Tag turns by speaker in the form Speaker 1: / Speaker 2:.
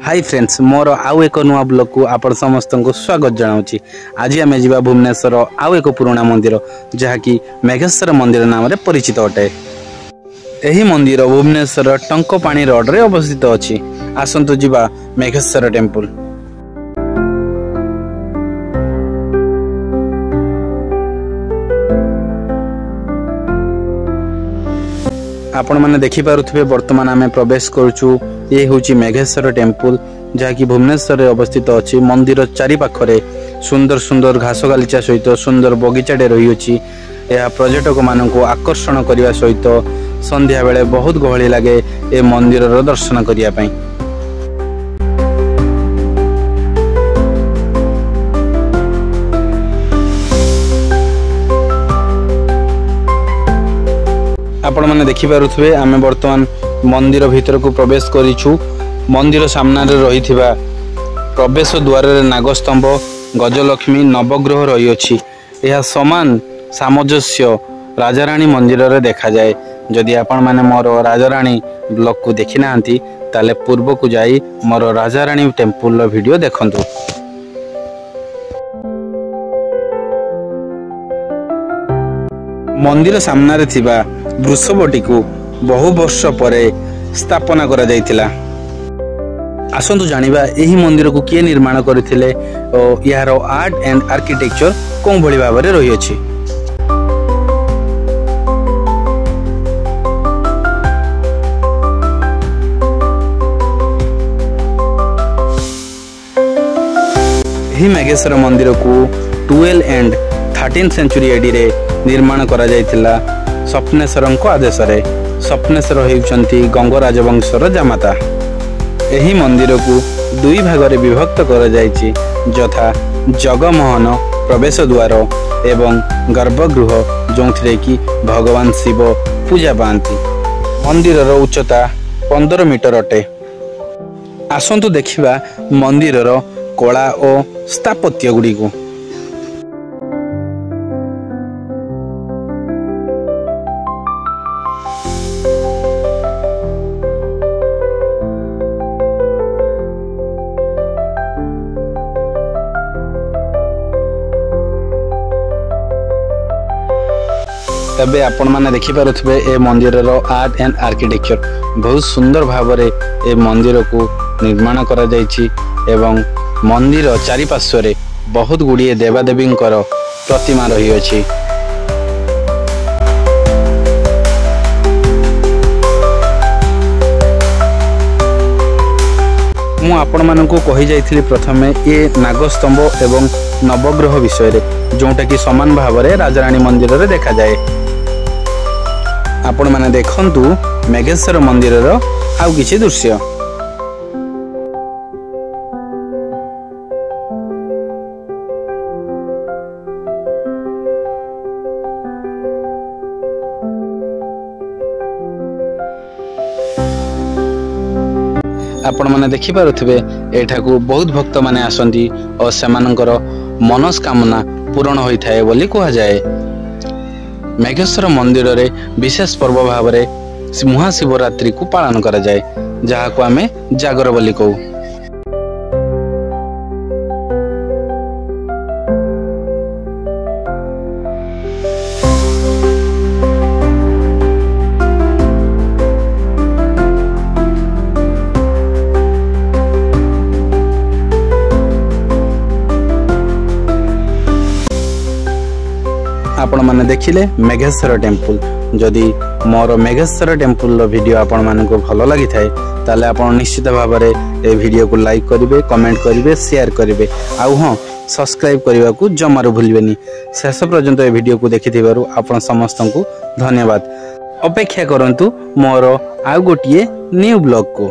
Speaker 1: Hi friends, मोर आउ एक नुआ ब्लॉग को आपण समस्त को स्वागत जनाऊँगी। आज आम जा भुवनेश्वर आउ एक पुराना मंदिर जहाँकि मेघेश्वर मंदिर नाम से परिचित अटे। यही मंदिर भुवनेश्वर टंकपाणी रोड रे अवस्थित अछि। आसंतु जिबा मेघेश्वर टेम्पल। आपण माने देखि पारुथबे वर्तमान आमे प्रवेश करूछु। ये होची मेघेश्वर टेम्पल जहाँकि भुवनेश्वर रे अवस्थित अछि। मंदिर चारि पाखरे सुंदर सुंदर घास गालीचा सहित सुंदर बगीचाटे रही अछि। यह पर्यटक मानक आकर्षण करने सहित संध्या बेले बहुत गहली लगे ए मंदिर दर्शन करिया पई। आपण माने देखि पारुथबे आमे वर्तमान मंदिर भीतर को प्रवेश करिछु। मंदिर सामना रे रहिथिबा प्रवेश द्वार रे नागस्तंभ गजलक्ष्मी नवग्रह रही अछि। यह समान सामंजस्य राजाराणी मंदिर रे देखा जाए। जदि आपण माने मोर राजाराणी ब्लॉग को देखि नांती ताले पूर्व को जाई मोर राजाराणी टेम्पल रो वीडियो देखंतु। मंदिर सामना रे थिबा वृषभटी को बहु वर्ष परे स्थापना करा जायतिला। आसंतु जानिबा एही मंदिर को किए निर्माण करथिले और यार आर्ट एंड आर्किटेक्चर कोन भली भाव रे रही अछि। एही मेघेश्वर मंदिर को 12 एंड 13 सेंचुरी एडी रे निर्माण करा जायतिला। स्वप्नेश्वर आदेश रे। स्वप्नेश्वर होउचंती गंग राजवंशर जामाता। एही मंदिर को दुई भाग रे विभक्त करा जायछि, यथा जगमोहन प्रवेश द्वार एवं गर्भगृह जोंथिरे कि भगवान शिव पूजा पाती। मंदिर रो उच्चता 15 मीटर अटे। आसंतु देखिबा मंदिर रो कला और स्थापत्य गुडी को। तबे आपण माने देखि पारुथबे ए मंदिर रो आर्ट एंड आर्किटेक्चर बहुत सुंदर भाव रे ए मंदिर को निर्माण करा जायछि एवं मंदिर चारि पार्श्व रे बहुत गुडिये देवादेवींकर प्रतिमा रही अछि। मु आपण मानकु कहि जायथिली प्रथमे ए नागस्तंभ एवं नवग्रह विषय रे, जोंटा कि समान भाव रे राजाराणी मंदिर रे देखा जाए। आपण माने देखंतु मेघेश्वर मंदिर रो आउ किछि दृश्य। आपण माने देखि पारुथबे एठा को बहुत भक्त माने आसंती और सेमानकर मनस्कामना पूर्ण होई थाए बोली कहा जाए। मेघेश्वर मंदिर रे विशेष पर्व भाव रे महाशिवरात्रि को पालन करा जाए, जहा को आमे जागर बोली कहू। आपण माने देखिले मेघेश्वर टेम्पल। जदि मोर मेघेश्वर टेम्पल रो वीडियो आपण मानक भलो लागि थाए ताले आपण निश्चित भाव रे ए वीडियो को लाइक करिवे, कमेंट करिवे, शेयर करिवे। आउ हां, सब्सक्राइब करबा को जमारो भूलबेनी। शेष पर्यंत ए वीडियो को देखिथिबारु आपण समस्त को धन्यवाद। अपेक्षा करंतु मोर आउ गोटिए न्यू ब्लॉग को।